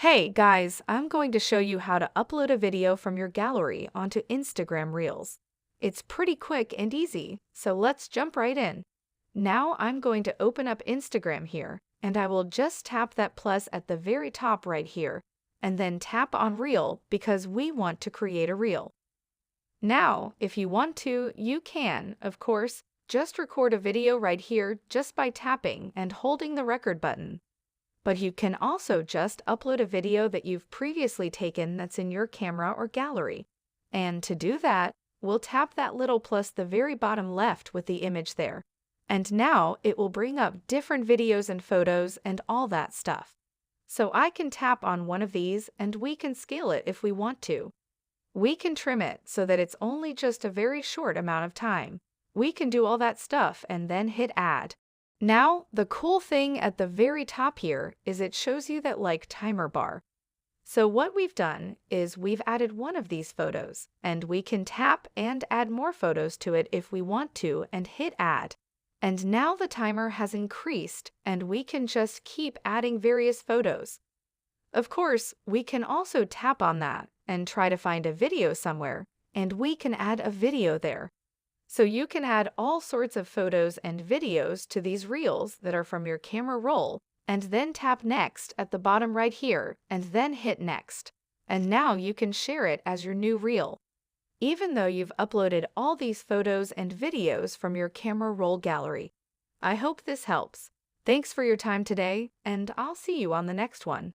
Hey guys, I'm going to show you how to upload a video from your gallery onto Instagram Reels. It's pretty quick and easy, so let's jump right in. Now I'm going to open up Instagram here, and I will just tap that plus at the very top right here, and then tap on Reel because we want to create a reel. Now, if you want to, you can, of course, just record a video right here just by tapping and holding the record button. But you can also just upload a video that you've previously taken that's in your camera or gallery. And to do that, we'll tap that little plus the very bottom left with the image there. And now it will bring up different videos and photos and all that stuff. So I can tap on one of these and we can scale it if we want to. We can trim it so that it's only just a very short amount of time. We can do all that stuff and then hit add. Now, the cool thing at the very top here is it shows you that timer bar. So what we've done is we've added one of these photos, and we can tap and add more photos to it if we want to and hit add. And now the timer has increased and we can just keep adding various photos. Of course, we can also tap on that and try to find a video somewhere, and we can add a video there. So you can add all sorts of photos and videos to these reels that are from your camera roll, and then tap next at the bottom right here, and then hit next. And now you can share it as your new reel, even though you've uploaded all these photos and videos from your camera roll gallery. I hope this helps. Thanks for your time today, and I'll see you on the next one.